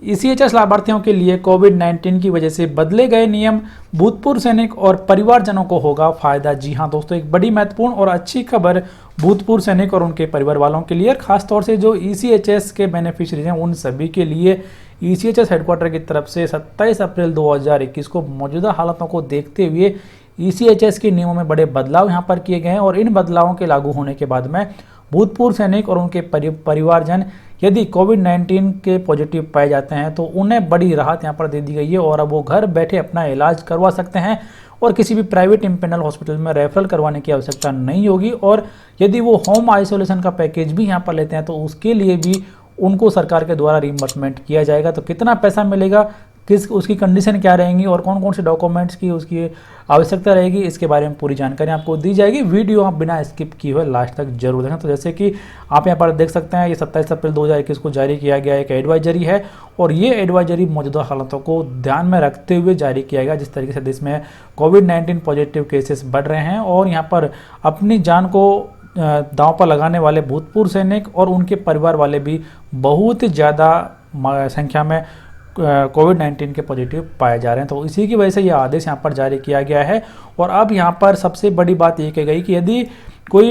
ECHS लाभार्थियों के लिए कोविड-19 की वजह से बदले गए नियम भूतपूर्व सैनिक और परिवारजनों को होगा फायदा। जी हां दोस्तों, एक बड़ी महत्वपूर्ण और अच्छी खबर भूतपूर्व सैनिक और उनके परिवार वालों के लिए, खासतौर से जो ईसीएचएस के बेनिफिशियरीज हैं उन सभी के लिए ईसीएचएस हेडक्वार्टर की तरफ से 27 अप्रैल 2021 को मौजूदा हालातों को देखते हुए ईसीएचएस के नियमों में बड़े बदलाव यहां पर किए गए हैं। और इन बदलावों के लागू होने के बाद में भूतपूर्व सैनिक और उनके परिवारजन यदि कोविड-19 के पॉजिटिव पाए जाते हैं तो उन्हें बड़ी राहत यहां पर दे दी गई है और अब वो घर बैठे अपना इलाज करवा सकते हैं और किसी भी प्राइवेट इम्पेनल हॉस्पिटल में रेफरल करवाने की आवश्यकता नहीं होगी। और यदि वो होम आइसोलेशन का पैकेज भी यहाँ पर लेते हैं तो उसके लिए भी उनको सरकार के द्वारा रिइंबर्समेंट किया जाएगा। तो कितना पैसा मिलेगा, किस उसकी कंडीशन क्या रहेंगी और कौन कौन से डॉक्यूमेंट्स की उसकी आवश्यकता रहेगी, इसके बारे में पूरी जानकारी आपको दी जाएगी। वीडियो आप बिना स्किप किए हुए लास्ट तक जरूर देखें। तो जैसे कि आप यहाँ पर देख सकते हैं, ये 27 अप्रैल 2021 को जारी किया गया एक एडवाइजरी है और ये एडवाइजरी मौजूदा हालातों को ध्यान में रखते हुए जारी किया गया। जिस तरीके से देश में कोविड-19 पॉजिटिव केसेस बढ़ रहे हैं और यहाँ पर अपनी जान को दांव पर लगाने वाले भूतपूर्व सैनिक और उनके परिवार वाले भी बहुत ज़्यादा संख्या में कोविड-19 के पॉजिटिव पाए जा रहे हैं। तो इसी की वजह से यह आदेश यहाँ पर जारी किया गया है। और अब यहाँ पर सबसे बड़ी बात ये कही गई कि यदि कोई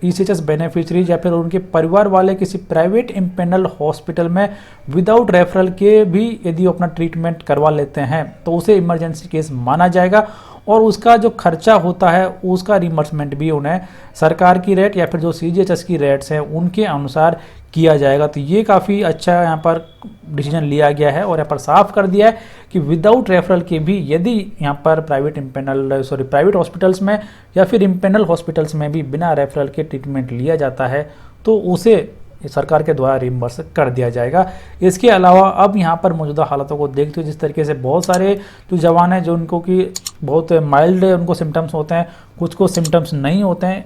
ईसीएचएस बेनिफिशरीज या फिर उनके परिवार वाले किसी प्राइवेट इम्पेनल हॉस्पिटल में विदाउट रेफरल के भी यदि अपना ट्रीटमेंट करवा लेते हैं तो उसे इमरजेंसी केस माना जाएगा और उसका जो खर्चा होता है उसका रिमर्समेंट भी उन्हें सरकार की रेट या फिर जो सीजीएचएस की रेट्स हैं उनके अनुसार किया जाएगा। तो ये काफ़ी अच्छा यहाँ पर डिसीजन लिया गया है और यहाँ पर साफ कर दिया है कि विदाउट रेफरल के भी यदि यहाँ पर प्राइवेट हॉस्पिटल्स में या फिर इम्पेनल हॉस्पिटल्स में भी बिना रेफरल के ट्रीटमेंट लिया जाता है तो उसे सरकार के द्वारा रिइंबर्स कर दिया जाएगा। इसके अलावा अब यहाँ पर मौजूदा हालातों को देखते हुए जिस तरीके से बहुत सारे जो जवान हैं जो उनको कि बहुत माइल्ड उनको सिम्टम्स होते हैं, कुछ को सिम्टम्स नहीं होते हैं,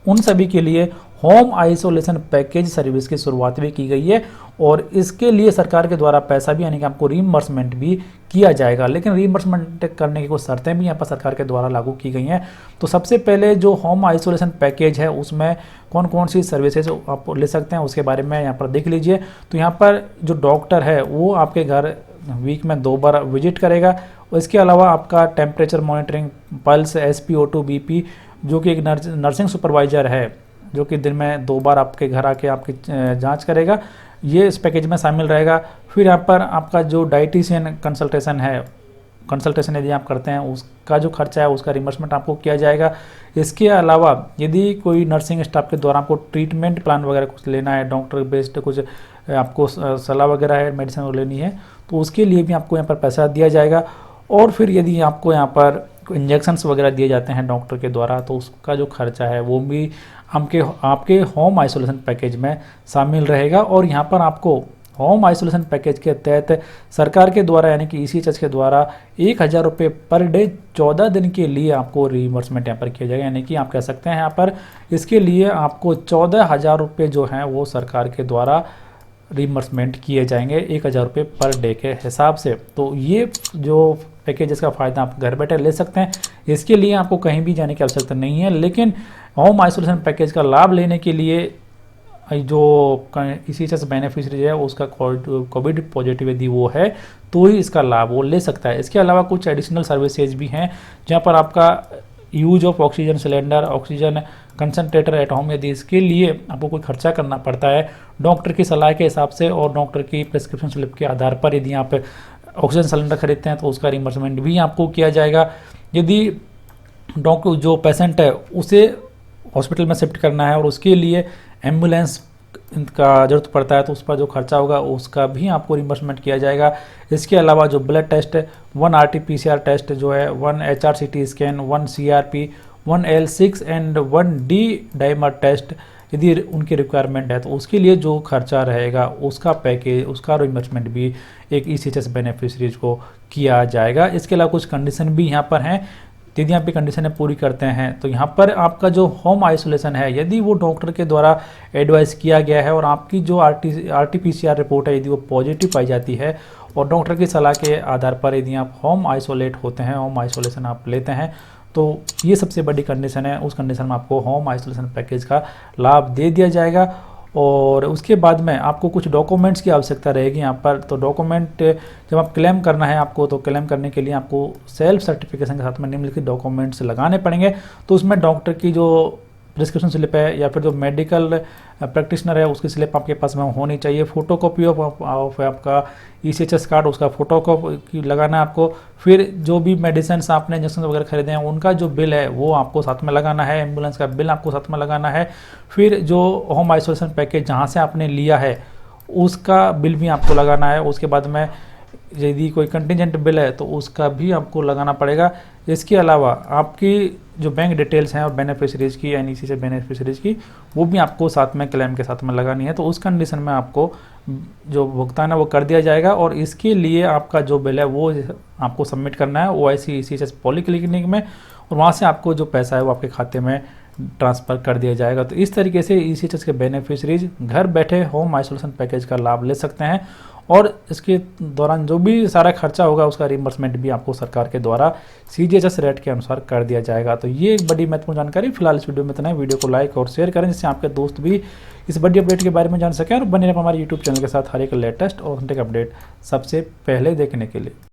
उन सभी के लिए होम आइसोलेशन पैकेज सर्विस की शुरुआत भी की गई है और इसके लिए सरकार के द्वारा पैसा भी यानी कि आपको रीइंबर्समेंट भी किया जाएगा। लेकिन रीइंबर्समेंट करने की कुछ शर्तें भी यहाँ पर सरकार के द्वारा लागू की गई हैं। तो सबसे पहले जो होम आइसोलेशन पैकेज है उसमें कौन कौन सी सर्विसेज आप ले सकते हैं उसके बारे में यहाँ पर देख लीजिए। तो यहाँ पर जो डॉक्टर है वो आपके घर वीक में 2 बार विजिट करेगा। इसके अलावा आपका temperature monitoring, pulse, SpO2, BP जो कि एक नर्सिंग सुपरवाइजर है जो कि दिन में 2 बार आपके घर आके आपकी जांच करेगा, ये इस पैकेज में शामिल रहेगा। फिर यहाँ पर आपका जो डाइटिशियन कंसल्टेशन यदि आप करते हैं उसका जो खर्चा है उसका रिमर्समेंट आपको किया जाएगा। इसके अलावा यदि कोई नर्सिंग स्टाफ के द्वारा आपको ट्रीटमेंट प्लान वगैरह कुछ लेना है, डॉक्टर बेस्ड कुछ आपको सलाह वगैरह है, मेडिसिन लेनी है तो उसके लिए भी आपको यहाँ पर पैसा दिया जाएगा। और फिर यदि आपको यहाँ पर इंजेक्शन्स वगैरह दिए जाते हैं डॉक्टर के द्वारा तो उसका जो खर्चा है वो भी आपके होम आइसोलेशन पैकेज में शामिल रहेगा। और यहाँ पर आपको होम आइसोलेशन पैकेज के तहत सरकार के द्वारा यानी कि ईसीएचएस के द्वारा 1000 रुपये पर डे 14 दिन के लिए आपको रिइंबर्समेंट यहाँ पर किया जाएगा। यानी कि आप कह सकते हैं यहाँ पर इसके लिए आपको 14,000 रुपये जो हैं वो सरकार के द्वारा रिइंबर्समेंट किए जाएंगे 1000 रुपये पर डे के हिसाब से। तो ये जो पैकेजेस का फ़ायदा आप घर बैठे ले सकते हैं, इसके लिए आपको कहीं भी जाने की आवश्यकता नहीं है। लेकिन होम आइसोलेशन पैकेज का लाभ लेने के लिए जो ईसीएचएस बेनिफिशरी है उसका कोविड पॉजिटिव यदि वो है तो ही इसका लाभ वो ले सकता है। इसके अलावा कुछ एडिशनल सर्विसेज भी हैं जहाँ पर आपका use of oxygen cylinder, oxygen concentrator at home, यदि इसके लिए आपको कोई खर्चा करना पड़ता है डॉक्टर की सलाह के हिसाब से और डॉक्टर की प्रिस्क्रिप्शन स्लिप के आधार पर यदि आप ऑक्सीजन सिलेंडर खरीदते हैं तो उसका रिइंबर्समेंट भी आपको किया जाएगा। यदि डॉक्टर जो पेशेंट है उसे हॉस्पिटल में शिफ्ट करना है और उसके लिए एम्बुलेंस का जरूरत पड़ता है तो उस पर जो खर्चा होगा उसका भी आपको रिइंबर्समेंट किया जाएगा। इसके अलावा जो ब्लड टेस्ट, 1 RT-PCR टेस्ट जो है, 1 HR-CT scan, 1 CRP, 1 L6 and 1 D dimer test यदि उनकी रिक्वायरमेंट है तो उसके लिए जो खर्चा रहेगा उसका पैकेज, उसका रिइंबर्समेंट भी एक ईसीएचएस बेनिफिशरीज को किया जाएगा। इसके अलावा कुछ कंडीशन भी यहाँ पर हैं, यदि आप ये कंडीशनें पूरी करते हैं तो यहाँ पर आपका जो होम आइसोलेशन है यदि वो डॉक्टर के द्वारा एडवाइस किया गया है और आपकी जो RT-PCR रिपोर्ट है यदि वो पॉजिटिव पाई जाती है और डॉक्टर की सलाह के आधार पर यदि आप होम आइसोलेट होते हैं, होम आइसोलेशन आप लेते हैं तो ये सबसे बड़ी कंडीशन है। उस कंडीशन में आपको होम आइसोलेशन पैकेज का लाभ दे दिया जाएगा। और उसके बाद में आपको कुछ डॉक्यूमेंट्स की आवश्यकता रहेगी यहाँ पर। तो डॉक्यूमेंट जब आप क्लेम करना है आपको, तो क्लेम करने के लिए आपको सेल्फ सर्टिफिकेशन के साथ में निम्नलिखित डॉक्यूमेंट्स लगाने पड़ेंगे। तो उसमें डॉक्टर की जो प्रिस्क्रिप्शन स्लिप है या फिर जो मेडिकल प्रैक्टिशनर है उसकी स्लिप आपके पास में होनी चाहिए। फोटोकॉपी ऑफ आपका ECHS कार्ड, उसका फोटोकॉपी लगाना है आपको। फिर जो भी मेडिसिन आपने इंजेक्शन वगैरह खरीदे हैं उनका जो बिल है वो आपको साथ में लगाना है। एम्बुलेंस का बिल आपको साथ में लगाना है। फिर जो होम आइसोलेशन पैकेज जहाँ से आपने लिया है उसका बिल भी आपको लगाना है। उसके बाद में यदि कोई कंटिजेंट बिल है तो उसका भी आपको लगाना पड़ेगा। इसके अलावा आपकी जो बैंक डिटेल्स हैं और बेनिफिशरीज़ की, NEC से बेनिफिशरीज़ की, वो भी आपको साथ में क्लेम के साथ में लगानी है। तो उस कंडीशन में आपको जो भुगतान है वो कर दिया जाएगा और इसके लिए आपका जो बिल है वो आपको सबमिट करना है OIC ECHS पॉलीक्लिनिक में, और वहाँ से आपको जो पैसा है वो आपके खाते में ट्रांसफ़र कर दिया जाएगा। तो इस तरीके से ECHS के बेनिफिशरीज घर बैठे होम आइसोलेशन पैकेज का लाभ ले सकते हैं और इसके दौरान जो भी सारा खर्चा होगा उसका रिइंबर्समेंट भी आपको सरकार के द्वारा CGHS रेट के अनुसार कर दिया जाएगा। तो ये एक बड़ी महत्वपूर्ण जानकारी। फिलहाल इस वीडियो में इतना है। वीडियो को लाइक और शेयर करें जिससे आपके दोस्त भी इस बड़ी अपडेट के बारे में जान सकें और बने रहें हमारे YouTube चैनल के साथ हर एक लेटेस्ट और ऑथेंटिक अपडेट सबसे पहले देखने के लिए।